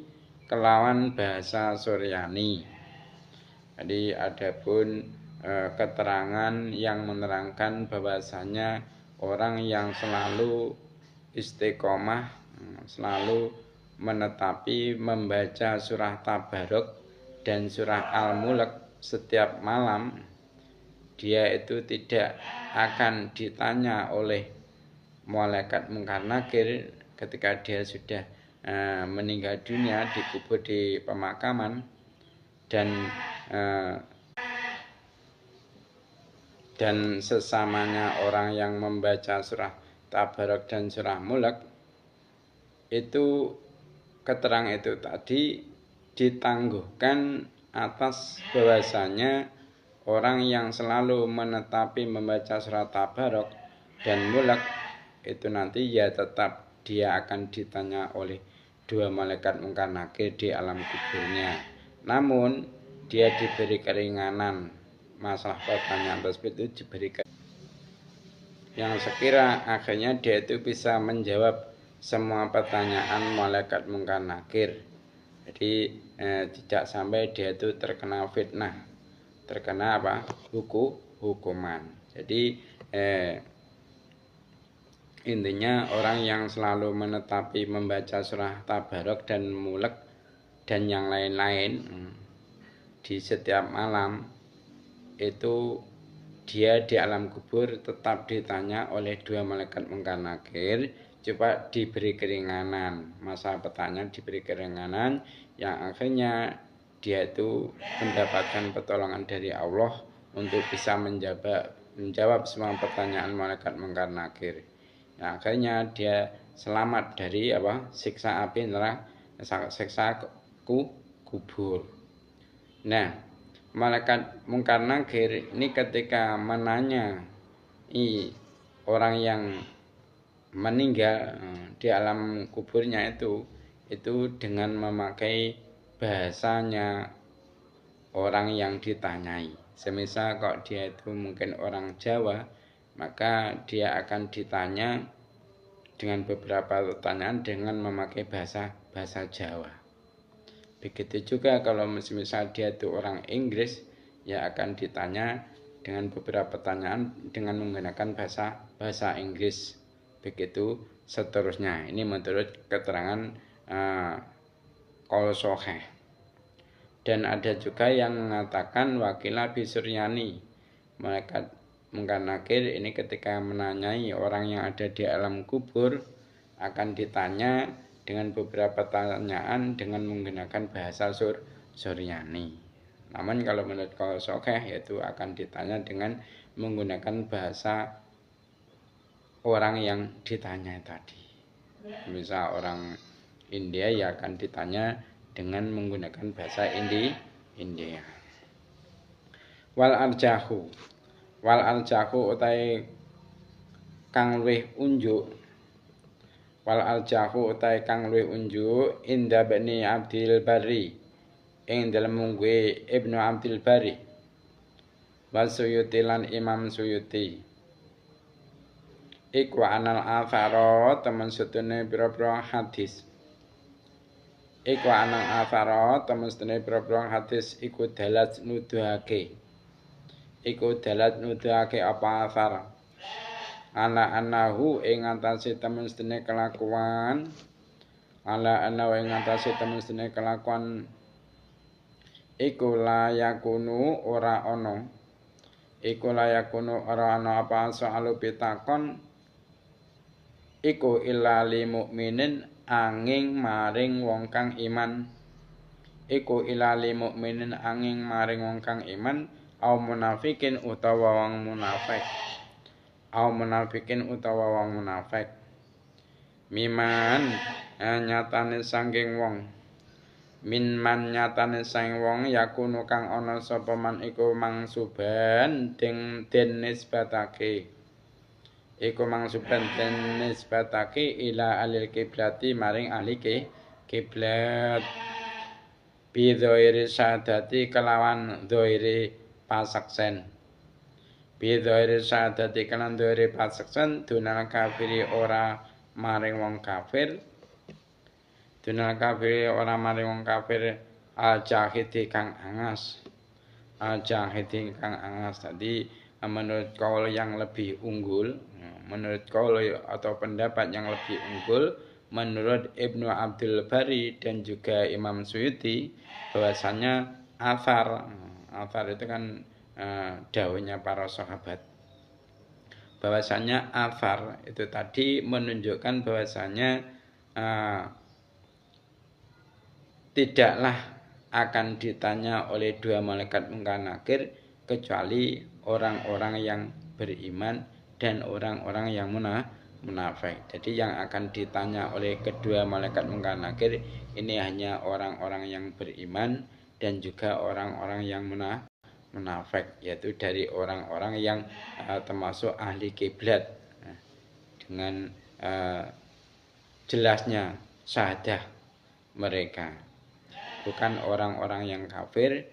kelawan bahasa Suryani. Jadi adapun keterangan yang menerangkan bahwasanya orang yang selalu istiqomah, selalu menetapi membaca surah Tabarok dan surah Al-Mulk setiap malam, dia itu tidak akan ditanya oleh malaikat Mungkar Nakir ketika dia sudah meninggal dunia, dikubur di pemakaman, dan sesamanya orang yang membaca surah Tabarok dan surah Mulk itu, keterangan itu tadi ditangguhkan atas bahwasanya orang yang selalu menetapi membaca surah Tabarok dan Mulk itu nanti ya tetap dia akan ditanya oleh dua malaikat Mungkar Nakir di alam kuburnya. Namun dia diberi keringanan, masalah pertanyaan tersebut itu diberikan yang sekira akhirnya dia itu bisa menjawab semua pertanyaan malaikat Mungkar Nakir. Jadi tidak sampai dia itu terkena fitnah, terkena hukuman. Jadi intinya orang yang selalu menetapi membaca surah Tabarok dan Mulk dan yang lain-lain di setiap malam itu, dia di alam kubur tetap ditanya oleh dua malaikat Mungkar Nakir, coba diberi keringanan, masa pertanyaan diberi keringanan yang akhirnya dia itu mendapatkan pertolongan dari Allah untuk bisa menjawab semua pertanyaan malaikat Mungkar Nakir. Yang akhirnya dia selamat dari siksa api neraka, siksa kubur. Nah, malaikat Mungkar Nakir ini ketika menanya orang yang meninggal di alam kuburnya itu dengan memakai bahasanya orang yang ditanyai. Semisal kok dia itu mungkin orang Jawa, maka dia akan ditanya dengan beberapa pertanyaan dengan memakai bahasa Jawa. Begitu juga kalau misal dia itu orang Inggris, ya akan ditanya dengan beberapa pertanyaan dengan menggunakan bahasa Inggris. Begitu seterusnya. Ini menurut keterangan qaul sahih. Dan ada juga yang mengatakan wakila bisuryani, malaikat Mungkar Nakir ini ketika menanyai orang yang ada di alam kubur akan ditanya dengan beberapa pertanyaan dengan menggunakan bahasa Suryani. Namun kalau menurut qaul sahih yaitu akan ditanya dengan menggunakan bahasa orang yang ditanya tadi. Misal orang India ya akan ditanya dengan menggunakan bahasa India. Wal arjahu utai kang luwih unjuk inda Bani Abdil Barri ing dalem mungguhe Ibnu Abdil Barri wa Suyuti lan Imam Suyuti iku anal atharo temen setune pira-pira hadis iku anang athara temestene pira-pira hadis iku dalat nuduhake apa athar ala anahu ing atase temestene kelakuan iku layakunu ora ana apa soalu pitakon iku ilali mukminin angin maring wong kang iman au munafikin utawa wong munafik miman nyatane sangking wong yakunu kang ana sapa man iku mangsuban den nisbatake ila alil kiblati maring ahli kiblat bidhairi syahadati kelawan dhairi pasaksen dunal kafiri ora maring wong kafir al jahidi kang angas tadi menurut kaul yang lebih unggul atau pendapat yang lebih unggul menurut Ibnu Abdul Bari dan juga Imam Suyuti bahwasanya athar itu kan dawuhnya para sahabat bahwasanya athar itu tadi menunjukkan bahwasanya tidaklah akan ditanya oleh dua malaikat mungkar nakir kecuali orang-orang yang beriman dan orang-orang yang munafik. Jadi yang akan ditanya oleh kedua malaikat mungkar nakir ini hanya orang-orang yang beriman dan juga orang-orang yang munafik, yaitu dari orang-orang yang termasuk ahli kiblat dengan jelasnya syahadah mereka, bukan orang-orang yang kafir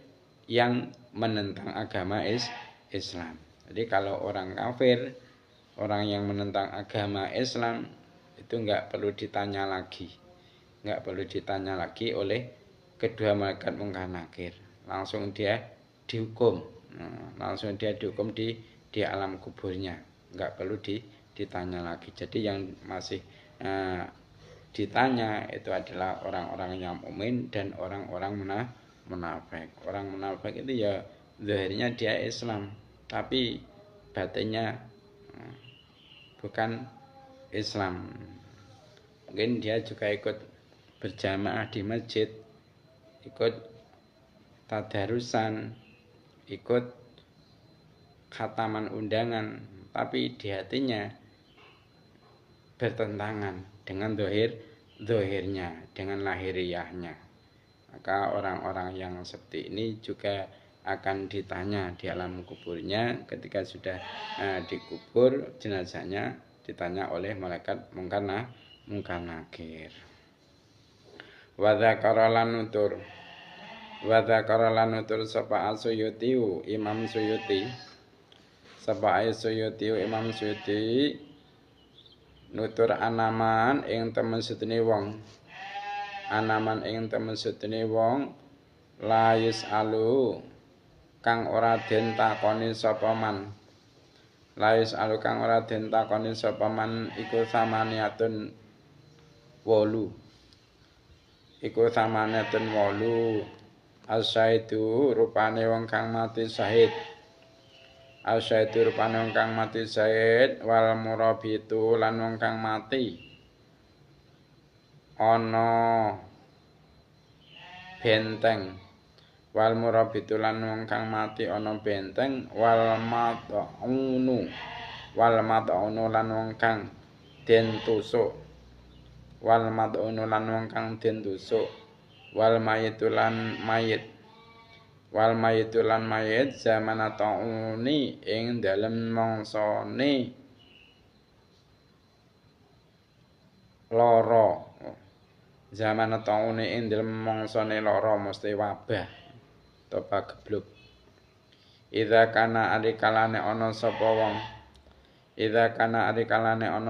yang menentang agama Islam. Jadi kalau orang kafir, orang yang menentang agama Islam itu enggak perlu ditanya lagi oleh kedua malaikat mungkar nakir. Langsung dia dihukum di alam kuburnya, enggak perlu ditanya lagi. Jadi yang masih ditanya itu adalah orang-orang yang mukmin dan orang-orang munafik. Orang munafik itu ya zahirnya dia Islam, tapi batinnya bukan Islam. Mungkin dia juga ikut berjamaah di masjid, ikut tadarusan, ikut khataman undangan, tapi di hatinya bertentangan dengan zahirnya, dengan lahiriahnya. Maka orang-orang yang seperti ini juga akan ditanya di alam kuburnya ketika sudah dikubur jenazahnya, ditanya oleh malaikat mungkar nakir. Wa dzakara lan nutur sapa Suyuti Imam Suyuti nutur anaman ing temen sedene wong layus alu kang ora den takoni sapa man iku samaniatun 8 asyaidu rupane wong kang mati syahid wal murabitu lan wong kang mati ana benteng wal murabitu lan wong kang mati ana benteng wal mat'unu lan wong kang den tusuk wal mayitu lan mayit zaman ta'uni ing dalem mangsane lara mesti wabah atau pagebluk. Idza kana arikalane ana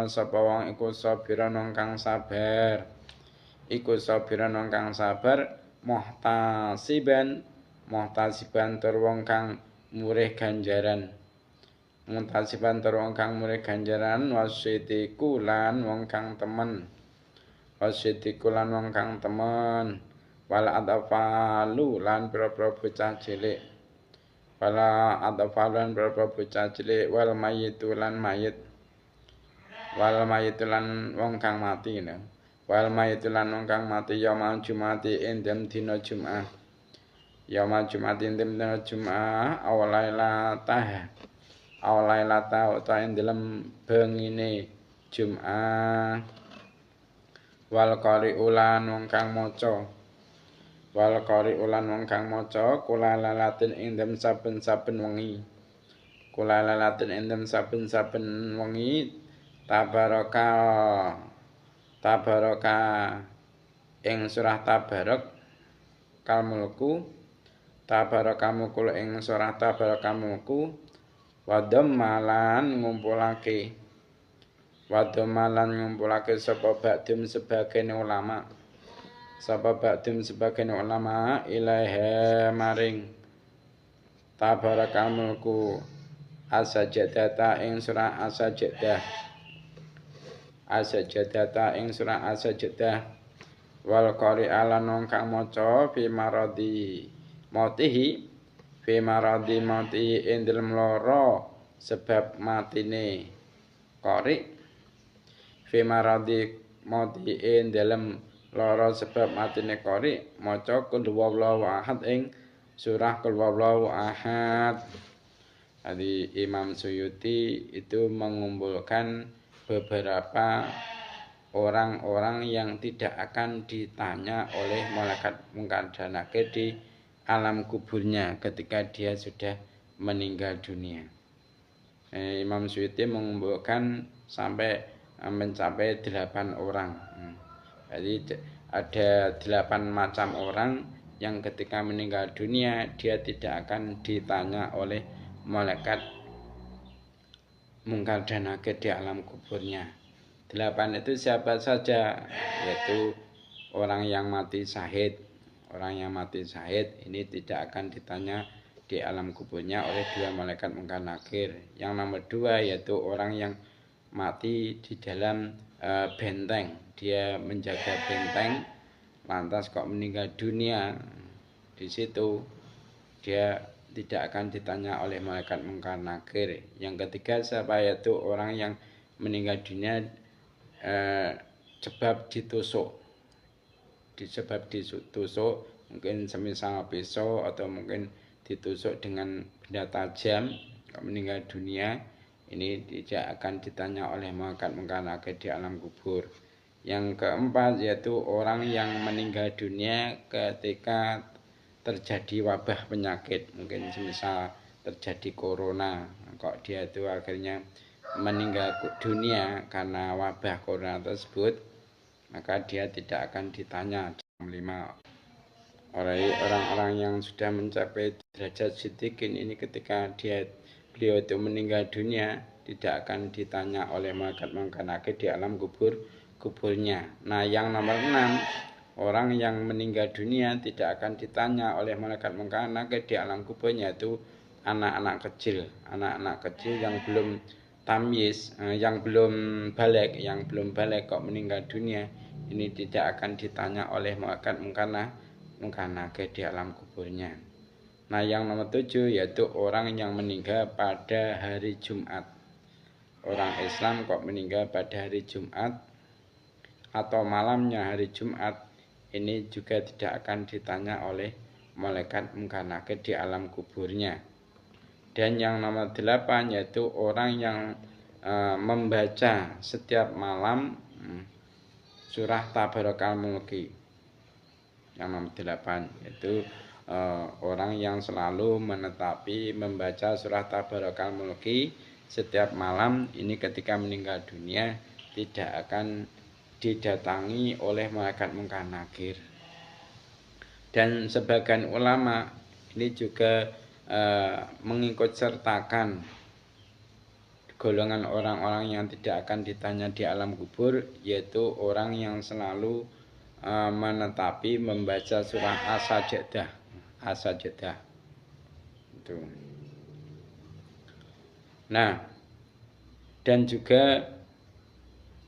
sapa wong iku sabiran wong kang sabar iku sabiran wong kang sabar muhtasiban tur wong kang murih ganjaran muhtasiban tur wong kang murih ganjaran wasyitiku lan wong kang temen wal adfalu lan pira-pira bocah cilik wala adfalu lan pira-pira bocah cilik wal mayyitu lan wong kang mati wal mayyitu lan wong kang mati yaumul jumati ing dina Jumat yaumul jumati ing dina Jumat awalailata utawa ing dalem bengine Jumat wal qari'u lan wong kang maca kula lalatin ing dalem saben-saben wengi tabaraka ing surah tabarak kalmulku ing surah tabaраkamulku wadamalan ngumpulake sapa ba'dum sebagian ulama ilaiha maring tabarakamulku as-sajdah ing surah as-sajdah wal qari'a lan wong kang maca fi maradi matihi ing dalem lara sebab matine qari fi maradi mati ing dalem lara sebab matine qari maca qul huwallahu ahad ing surah qul huwallahu ahad. Jadi Imam Suyuti itu mengumpulkan beberapa orang-orang yang tidak akan ditanya oleh malaikat mungkar dan nakir di alam kuburnya ketika dia sudah meninggal dunia. Imam Suyuti mengumpulkan sampai mencapai 8 orang. Jadi ada 8 macam orang yang ketika meninggal dunia dia tidak akan ditanya oleh malaikat mungkar dan nakir di alam kuburnya. 8 itu siapa saja? Yaitu orang yang mati syahid. Orang yang mati syahid ini tidak akan ditanya di alam kuburnya oleh 2 malaikat mungkar nakir. Yang nomor 2 yaitu orang yang mati di dalam benteng. Dia menjaga benteng, lantas kok meninggal dunia. Di situ dia tidak akan ditanya oleh malaikat mungkar nakir. Yang ketiga siapa? Yaitu orang yang meninggal dunia sebab ditusuk mungkin semisal pisau atau mungkin ditusuk dengan benda tajam meninggal dunia, ini tidak akan ditanya oleh malaikat mungkar nakir di alam kubur. Yang keempat yaitu orang yang meninggal dunia ketika terjadi wabah penyakit, mungkin semisal terjadi corona, kok dia itu akhirnya meninggal dunia karena wabah corona tersebut, maka dia tidak akan ditanya. 5. Orang-orang yang sudah mencapai derajat siddiqin ini ketika beliau itu meninggal dunia tidak akan ditanya oleh malaikat mungkar nakir di alam kuburnya. Nah, yang nomor 6, orang yang meninggal dunia tidak akan ditanya oleh malaikat mungkar nakir di alam kuburnya, itu anak-anak kecil yang belum tamyiz, yang belum balik kok meninggal dunia, ini tidak akan ditanya oleh malaikat mungkar nakir di alam kuburnya. Nah, yang nomor 7 yaitu orang yang meninggal pada hari Jumat. Orang Islam kok meninggal pada hari Jumat atau malamnya hari Jumat, ini juga tidak akan ditanya oleh malaikat mungkar nakir di alam kuburnya. Dan yang nomor 8 yaitu orang yang membaca setiap malam surah Tabarakalmulki. Yang nomor 8 yaitu orang yang selalu menetapi membaca surah Tabarakalmulki setiap malam, ini ketika meninggal dunia tidak akan didatangi oleh malaikat mungkar nakir. Dan sebagian ulama ini juga mengikut sertakan golongan orang-orang yang tidak akan ditanya di alam kubur, yaitu orang yang selalu menetapi membaca surah As-Sajdah. As-Sajdah. Itu. Nah, dan juga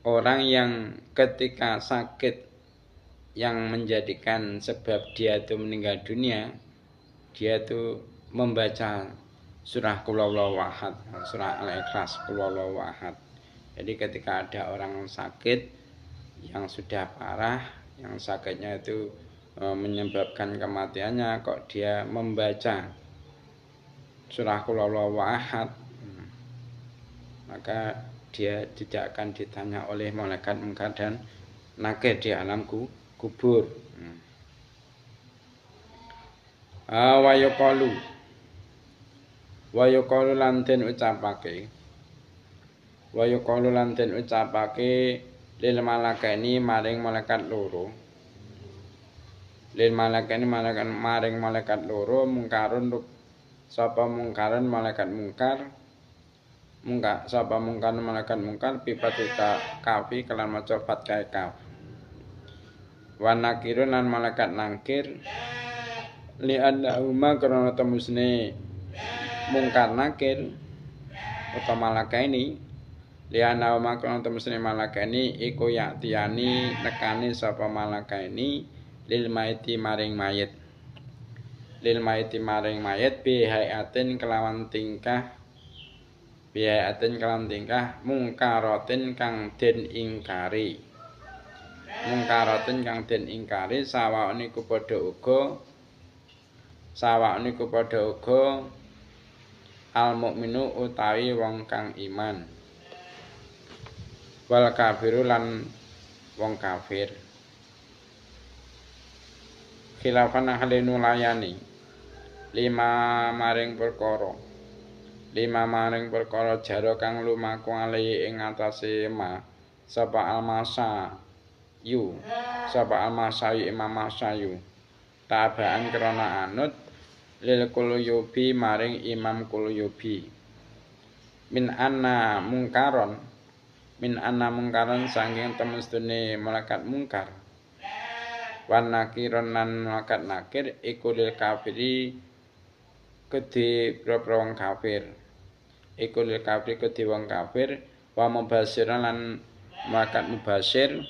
orang yang ketika sakit yang menjadikan sebab dia itu meninggal dunia, dia itu membaca surah Qul Huwallahu Ahad, surah Al-Ikhlas, Qul Huwallahu Ahad. Jadi ketika ada orang sakit yang sudah parah, yang sakitnya itu menyebabkan kematiannya, kok dia membaca surah Qul Huwallahu Ahad, maka dia tidak akan ditanya oleh malaikat munkar dan nakir di alam kubur. Wa yuqalu lan den ucapake lil malakaini maring malaikat loro. Lil malakaini maring malaikat loro mungkarun sapa mungkaran malaikat mungkar. Sapa mungkaran malaikat mungkar pipatika kafi kelan maca fathah kaf. Wa nakirun lan malaikat nangkir li annahuma karana temusne mungkar nakir utawa malakaini li annahuma karana temusne malakaini iku ya'tiyani nekani sapa malakaini lil maiti maring mayit bi hayatin kelawan tingkah mungkaratin kang den ingkari sawa'un iku padha uga al mukminu utawi wong kang iman wal kafiru lan wong kafir khilafan ahli nulayani lima maring perkara jaro kang lumaku ali ing atase sapa almasayu imam masayu tabaan krana anut lil Quluyubi maring Imam Quluyubi min anna mungkaron saking temestune malaikat mungkar wan nakiron lan malaikat nakir iku lil kafiri kedhi wong kafir wa mubasyiran lan malaikat mubasyir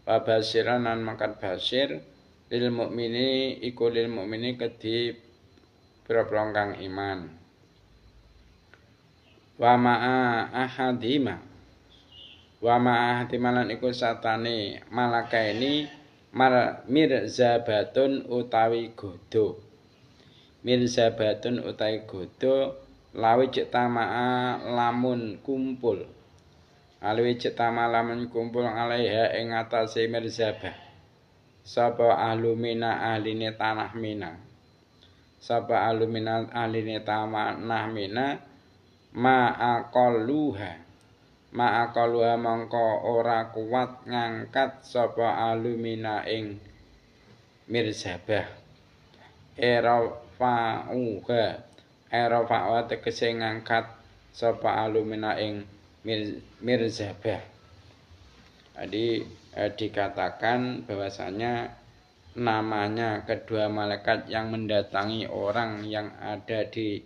wa basyiran lan malaikat basyir lil mukmini kedhi wong kang iman wa ma'a ahadima lan iku satane malakaini mirzabatun utawi godo lawi cetama'a lamun kumpul alaiha ing atase mirzabah sapa ahlumina ahline tanah mina ma'aqalluha mongko ora kuat ngangkat sapa alumina ing mirzabah erafa'uha tegese ngangkat sapa alumina ing mirzabah. Jadi dikatakan bahwasanya namanya kedua malaikat yang mendatangi orang yang ada di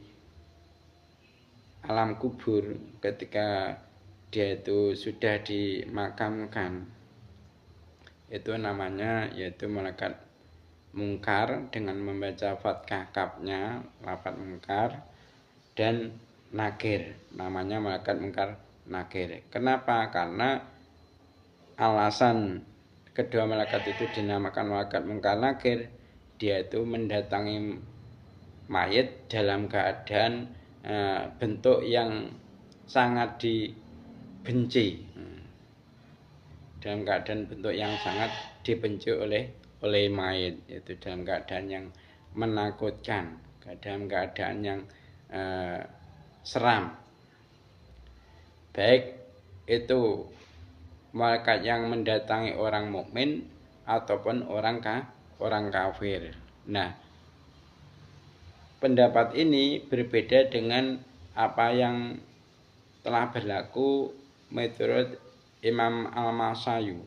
alam kubur ketika dia itu sudah dimakamkan, itu namanya yaitu malaikat mungkar dengan membaca fathah kafnya lafaz mungkar, dan nakir namanya malaikat mungkar nakir. Kenapa? Karena alasan kedua malaikat itu dinamakan malaikat mungkar nakir, dia itu mendatangi mayit dalam keadaan bentuk yang sangat dibenci, dalam keadaan bentuk yang sangat dibenci oleh mayit, yaitu dalam keadaan yang menakutkan, dalam keadaan yang seram, baik itu malaikat yang mendatangi orang mukmin ataupun orang kafir. Nah, pendapat ini berbeda dengan apa yang telah berlaku menurut Imam Al-Masayu.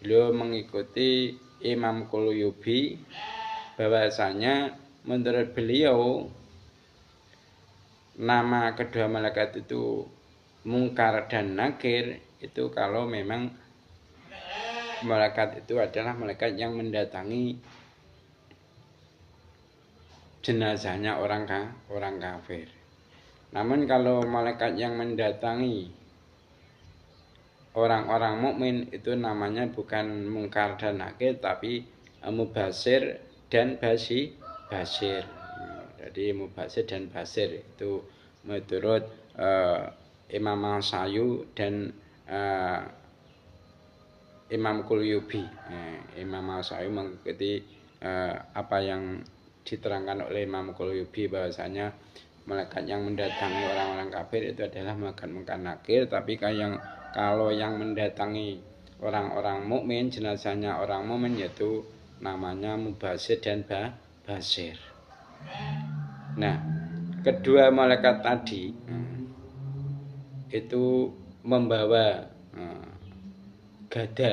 beliau mengikuti Imam Qurtubi bahwasanya menurut beliau nama kedua malaikat itu Munkar dan Nakir itu kalau memang malaikat itu adalah malaikat yang mendatangi jenazahnya orang kafir. Namun kalau malaikat yang mendatangi orang-orang mukmin itu namanya bukan Munkar dan Nakir tapi Mubasir dan Basir. Jadi Mubasir dan Basir itu menurut Imam Syafi'i dan Imam Qurtubi. Imam Syafi'i mengikuti apa yang diterangkan oleh Imam Qurtubi bahwasanya malaikat yang mendatangi orang-orang kafir itu adalah malaikat Munkar Nakir, tapi kalau yang mendatangi orang-orang mukmin, jenazahnya orang mukmin yaitu namanya Mubasir dan Basir. Nah, kedua malaikat tadi itu membawa gada,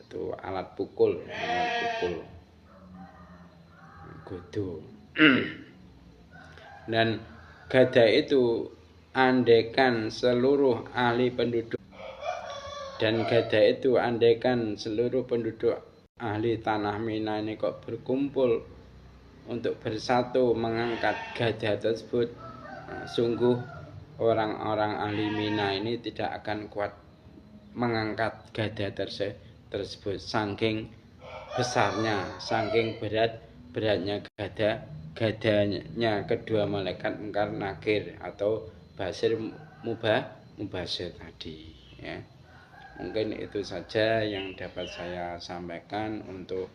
itu alat pukul godo. Dan gada itu andaikan seluruh ahli penduduk ahli tanah Mina ini kok berkumpul untuk bersatu mengangkat gada tersebut, sungguh orang-orang ahli Mina ini tidak akan kuat mengangkat gada tersebut, saking besarnya, saking beratnya gadanya kedua malaikat Munkar Nakir atau Basir Mubasir tadi, ya. Mungkin itu saja yang dapat saya sampaikan untuk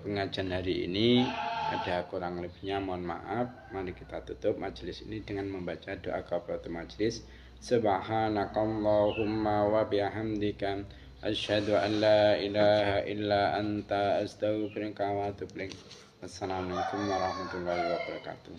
pengajian hari ini. Ada kurang lebihnya mohon maaf. Mari kita tutup majelis ini dengan membaca doa kafaratul majelis. Subhanakallahumma wa bihamdika asyhadu an la ilaha illa anta astaghfiruka wa atubu ilaik. Wassalamualaikum warahmatullahi wabarakatuh.